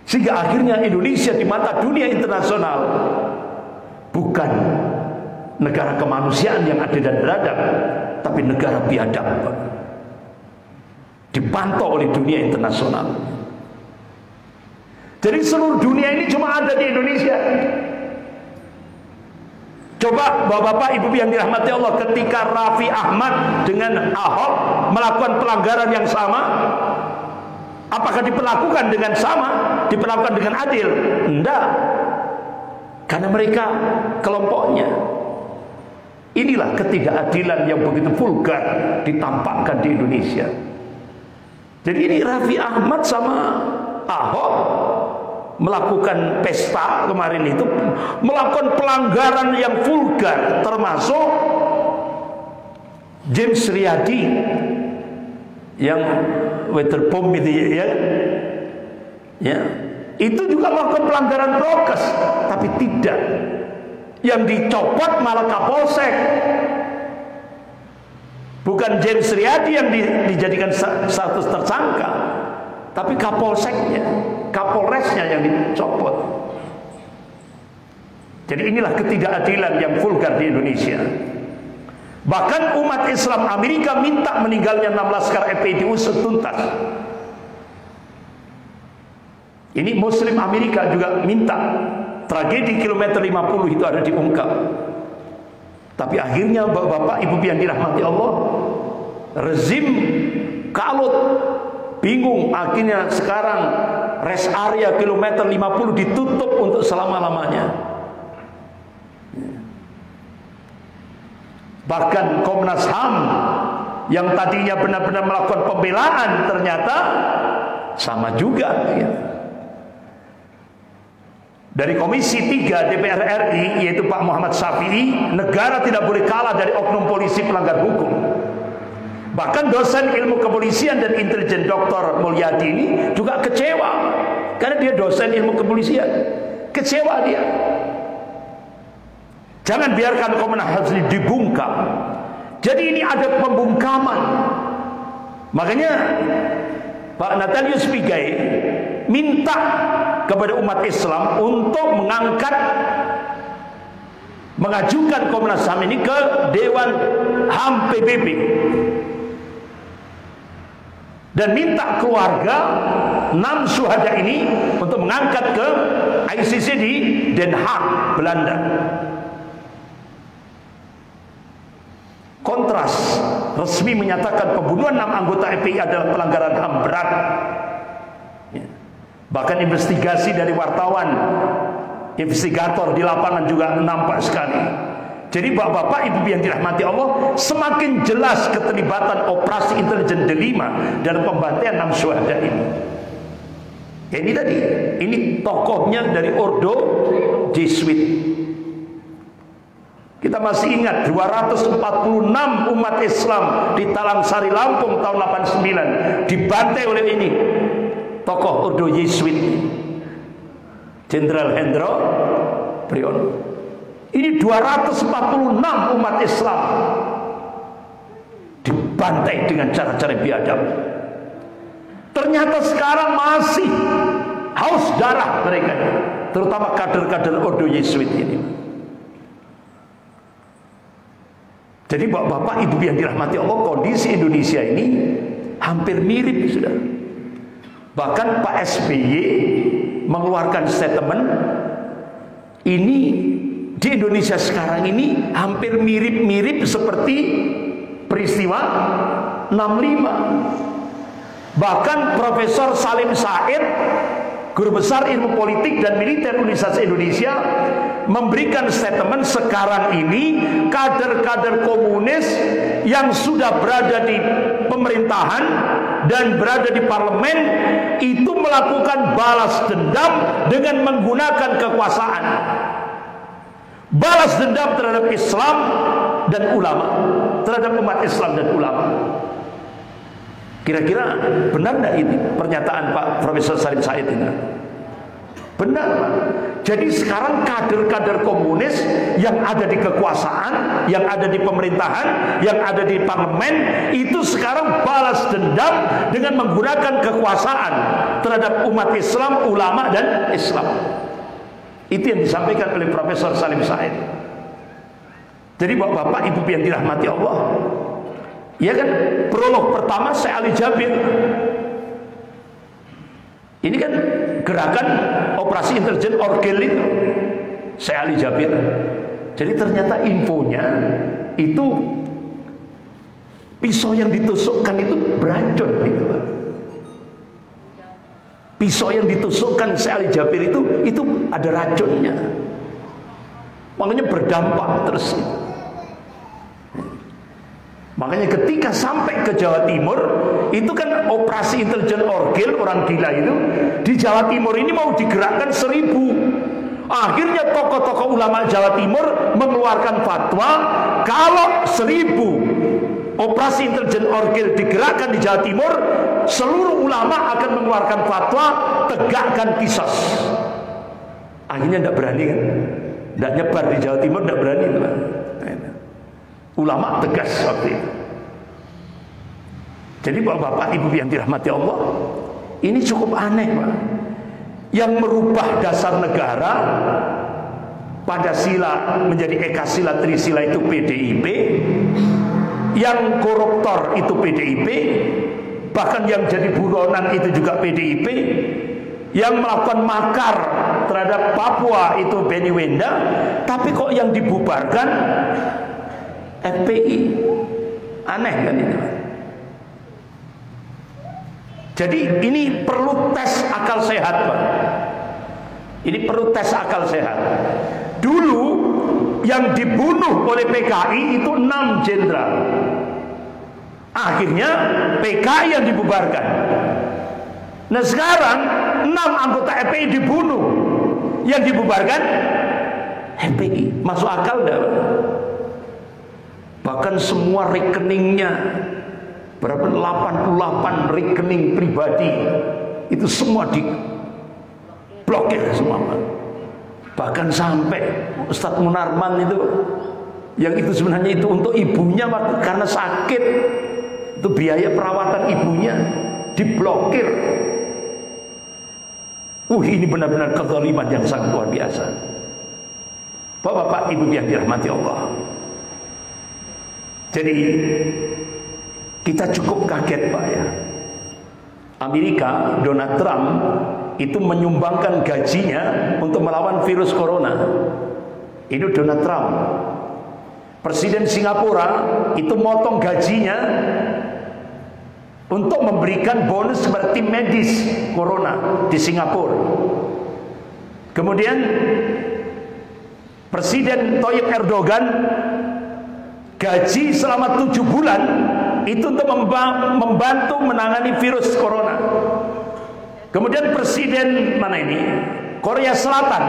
Sehingga akhirnya Indonesia di mata dunia internasional bukan negara kemanusiaan yang adil dan beradab, tapi negara biadab, dipantau oleh dunia internasional. Jadi seluruh dunia ini cuma ada di Indonesia. Coba bapak-bapak, ibu yang dirahmati Allah, ketika Raffi Ahmad dengan Ahok melakukan pelanggaran yang sama, apakah diperlakukan dengan sama, diperlakukan dengan adil? Enggak. Karena mereka kelompoknya. Inilah ketidakadilan yang begitu vulgar ditampakkan di Indonesia. Jadi ini Raffi Ahmad sama Ahok melakukan pesta kemarin itu, melakukan pelanggaran yang vulgar, termasuk James Riyadi yang weather bomb itu ya, itu juga melakukan pelanggaran prokes, tapi tidak. Yang dicopot malah Kapolsek, bukan James Riyadi yang dijadikan status tersangka, tapi Kapolseknya. Kapolresnya yang dicopot. Jadi inilah ketidakadilan yang vulgar di Indonesia. Bahkan umat Islam Amerika minta meninggalnya 6 laskar FPI diusut tuntas. Ini Muslim Amerika juga minta tragedi kilometer 50 itu ada diungkap. Tapi akhirnya bapak-bapak, ibu yang dirahmati Allah, rezim kalut, bingung. Akhirnya sekarang rest area kilometer 50 ditutup untuk selama-lamanya. Bahkan Komnas HAM yang tadinya benar-benar melakukan pembelaan ternyata sama juga ya. Dari Komisi 3 DPR RI, yaitu Pak Muhammad Syafi'i, negara tidak boleh kalah dari oknum polisi pelanggar hukum. Bahkan dosen ilmu kepolisian dan intelijen Dr. Mulyadi ini juga kecewa, karena dia dosen ilmu kepolisian. Kecewa dia. Jangan biarkan Komnas HAM dibungkam. Jadi ini ada pembungkaman. Makanya Pak Natalius Pigai minta kepada umat Islam untuk mengajukan Komnas HAM ini ke Dewan HAM PBB dan minta keluarga 6 syuhada ini untuk mengangkat ke ICC di Den Haag, Belanda. Kontras resmi menyatakan pembunuhan 6 anggota FPI adalah pelanggaran HAM berat. Bahkan investigasi dari wartawan, investigator di lapangan juga nampak sekali. Jadi bapak-bapak, ibu yang dirahmati Allah, semakin jelas keterlibatan operasi intelijen delima dalam pembantaian 6 syuhada ini. Ya, ini tadi, ini tokohnya dari Ordo Jesuit. Kita masih ingat 246 umat Islam di Talang Sari, Lampung tahun 89 dibantai oleh ini tokoh Ordo Jesuit, Jenderal Hendro Priyono. Ini 246 umat Islam dibantai dengan cara-cara biadab. Ternyata sekarang masih haus darah mereka, terutama kader-kader Ordo Jesuit ini. Jadi bapak-bapak, ibu yang dirahmati Allah, kondisi Indonesia ini hampir mirip, sudah. Bahkan Pak SBY mengeluarkan statement ini di Indonesia sekarang ini hampir mirip-mirip seperti peristiwa 65. Bahkan Profesor Salim Said, Guru Besar Ilmu Politik dan Militer Universitas Indonesia, memberikan statement sekarang ini kader-kader komunis yang sudah berada di pemerintahan dan berada di parlemen itu melakukan balas dendam dengan menggunakan kekuasaan. Balas dendam terhadap Islam dan ulama, terhadap umat Islam dan ulama. Kira-kira benar tidak ini pernyataan Pak Profesor Salim Said ini? Benar, Pak. Jadi sekarang kader-kader komunis yang ada di kekuasaan, yang ada di pemerintahan, yang ada di parlemen, itu sekarang balas dendam dengan menggunakan kekuasaan terhadap umat Islam, ulama dan Islam. Itu yang disampaikan oleh Profesor Salim Said. Jadi bapak-bapak, ibu yang dirahmati Allah, ya kan, prolog pertama Syekh Ali Jabir. Ini kan gerakan operasi intelijen Orgel itu, Syekh Ali Jabir. Jadi ternyata infonya itu pisau yang ditusukkan itu beracun gitu. Pisau yang ditusukkan Syekh Ali Jabir itu ada racunnya. Makanya berdampak terus. Makanya ketika sampai ke Jawa Timur, itu kan operasi intelijen Orgel, orang gila itu, di Jawa Timur ini mau digerakkan 1000. Akhirnya tokoh-tokoh ulama Jawa Timur mengeluarkan fatwa, kalau 1000 operasi intelijen Orgel digerakkan di Jawa Timur, seluruh ulama akan mengeluarkan fatwa, tegakkan kisos. Akhirnya tidak berani kan, tidak nyebar di Jawa Timur, tidak berani itu kan. Ulama tegas waktu itu. Jadi bapak-bapak, ibu yang dirahmati Allah, ini cukup aneh, Pak. yang merubah dasar negara pada sila menjadi ekasila trisila itu PDIP, yang koruptor itu PDIP, bahkan yang jadi buronan itu juga PDIP, yang melakukan makar terhadap Papua itu Benny Wenda, tapi kok yang dibubarkan FPI? Aneh kan itu. Jadi ini perlu tes akal sehat, Pak. Ini perlu tes akal sehat. Dulu yang dibunuh oleh PKI itu 6 jenderal. Akhirnya PKI yang dibubarkan. Nah sekarang 6 anggota FPI dibunuh, yang dibubarkan FPI. Masuk akal enggak? Bahkan semua rekeningnya, berapa 88 rekening pribadi itu semua diblokir semua. Bahkan sampai Ustadz Munarman itu, yang itu sebenarnya itu untuk ibunya karena sakit, itu biaya perawatan ibunya diblokir. Ini benar-benar kezaliman yang sangat luar biasa. Bapak-bapak, ibu yang dirahmati Allah. Jadi kita cukup kaget, Pak, ya. Amerika, Donald Trump itu menyumbangkan gajinya untuk melawan virus corona. Itu Donald Trump. Presiden Singapura itu motong gajinya untuk memberikan bonus kepada tim medis corona di Singapura. Kemudian Presiden Tayyip Erdogan gaji selama 7 bulan itu untuk membantu menangani virus corona. Kemudian Presiden Korea Selatan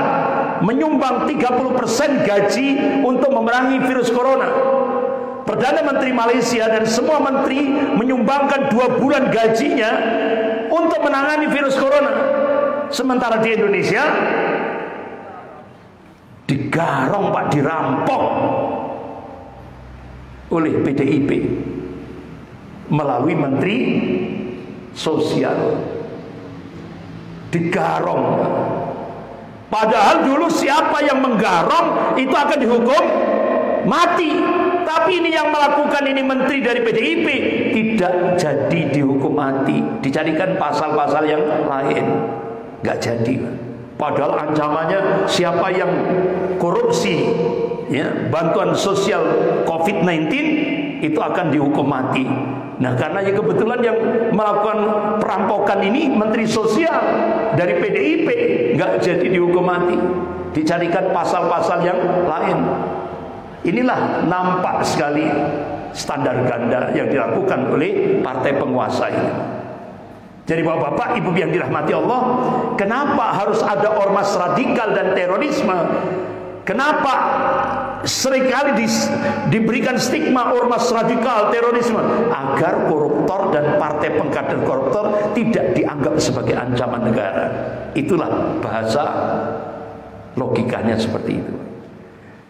menyumbang 30% gaji untuk memerangi virus corona. Perdana Menteri Malaysia dan semua menteri menyumbangkan 2 bulan gajinya untuk menangani virus corona. Sementara di Indonesia digarong, Pak, dirampok oleh PDIP melalui Menteri Sosial. Digarong. Padahal dulu siapa yang menggarong itu akan dihukum mati. Tapi ini yang melakukan ini menteri dari PDIP tidak jadi dihukum mati, dicarikan pasal-pasal yang lain, nggak jadi. Padahal ancamannya siapa yang korupsi, ya, bantuan sosial COVID-19 itu akan dihukum mati. Nah, karena ya kebetulan yang melakukan perampokan ini Menteri Sosial dari PDIP, nggak jadi dihukum mati, dicarikan pasal-pasal yang lain. Inilah nampak sekali standar ganda yang dilakukan oleh partai penguasa ini. Jadi bapak-bapak, ibu yang dirahmati Allah, kenapa harus ada ormas radikal dan terorisme? Kenapa seringkali diberikan stigma ormas radikal terorisme? Agar koruptor dan partai pengkader koruptor tidak dianggap sebagai ancaman negara. Itulah bahasa logikanya seperti itu.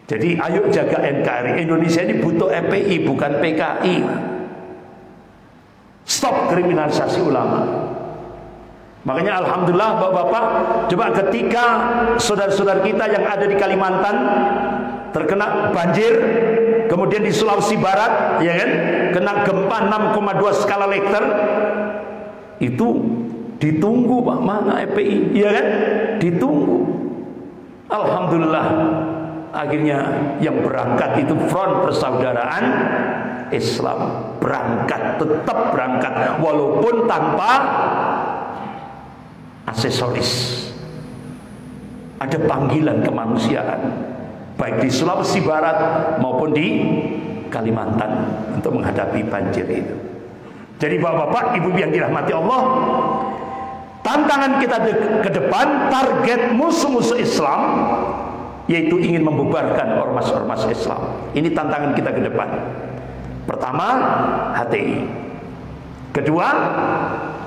Jadi ayo jaga NKRI. Indonesia ini butuh FPI, bukan PKI. Stop kriminalisasi ulama. Makanya alhamdulillah bapak-bapak, coba ketika saudara-saudara kita yang ada di Kalimantan terkena banjir, kemudian di Sulawesi Barat, ya kan, kena gempa 6,2 skala Richter, itu ditunggu, Pak, mana FPI, ya kan, ditunggu. Alhamdulillah, akhirnya yang berangkat itu Front Persaudaraan Islam berangkat, tetap berangkat walaupun tanpa aksesoris. Ada panggilan kemanusiaan baik di Sulawesi Barat maupun di Kalimantan untuk menghadapi banjir itu. Jadi bapak-bapak, ibu yang dirahmati Allah, tantangan kita ke depan, target musuh-musuh Islam yaitu ingin membubarkan ormas-ormas Islam. Ini tantangan kita ke depan. Pertama, HTI. Kedua,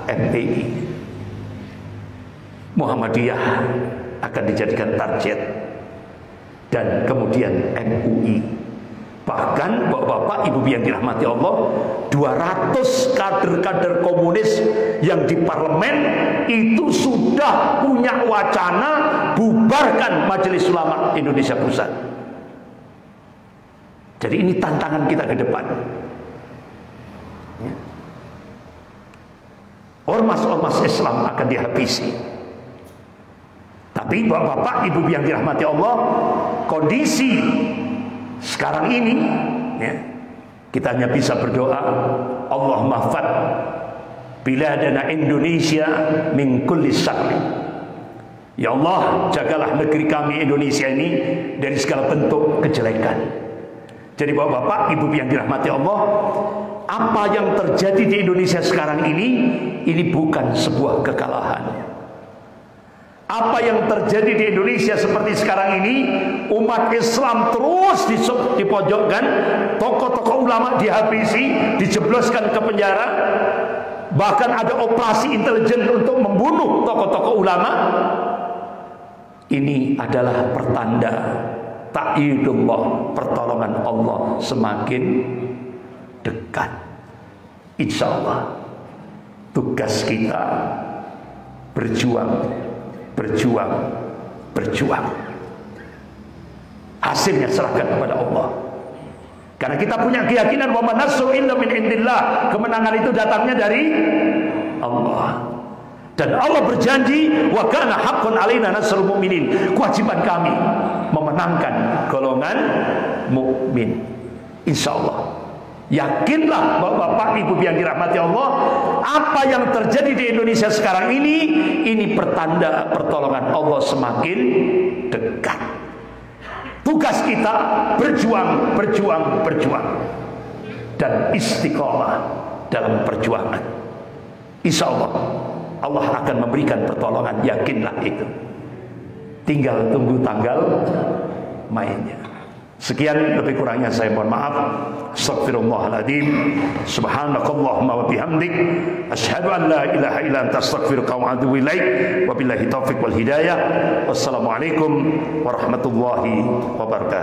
FPI. Muhammadiyah akan dijadikan target. Dan kemudian MUI. Bahkan bapak-bapak, ibu yang dirahmati Allah, 200 kader-kader komunis yang di parlemen itu sudah punya wacana bubarkan Majelis Ulama Indonesia Pusat. Jadi ini tantangan kita ke depan. Ormas-ormas Islam akan dihabisi. Tapi bapak-bapak, ibu yang dirahmati Allah, kondisi sekarang ini ya, kita hanya bisa berdoa, Allahumma fat biladana Indonesia min kulli syarri. Ya Allah, jagalah negeri kami Indonesia ini dari segala bentuk kejelekan. Jadi bapak-bapak, ibu yang dirahmati Allah, apa yang terjadi di Indonesia sekarang ini bukan sebuah kekalahan. Apa yang terjadi di Indonesia seperti sekarang ini, umat Islam terus dipojokkan, tokoh-tokoh ulama dihabisi, dijebloskan ke penjara, bahkan ada operasi intelijen untuk membunuh tokoh-tokoh ulama. Ini adalah pertanda ta'yidullah, pertolongan Allah semakin dekat. Insya Allah tugas kita berjuang. Hasilnya serahkan kepada Allah. Karena kita punya keyakinan wa manasru illa min indillah, kemenangan itu datangnya dari Allah. Dan Allah berjanji wa kana haqqan alaina nasrul mu'minin, kewajiban kami memenangkan golongan mukmin. Insyaallah. Yakinlah bapak-bapak, ibu yang dirahmati Allah, apa yang terjadi di Indonesia sekarang ini pertanda pertolongan Allah semakin dekat. Tugas kita berjuang dan istiqomah dalam perjuangan. Insya Allah Allah akan memberikan pertolongan, yakinlah itu. Tinggal tunggu tanggal mainnya. Sekian, lebih kurangnya saya mohon maaf. Astaghfirullahaladzim. Subhanakallahumma wa bihamdik, asyhadu an la ilaha illa anta, astaghfiruka wa atubu ilaik. Wabillahi taufiq wal hidayah. Wassalamualaikum warahmatullahi wabarakatuh.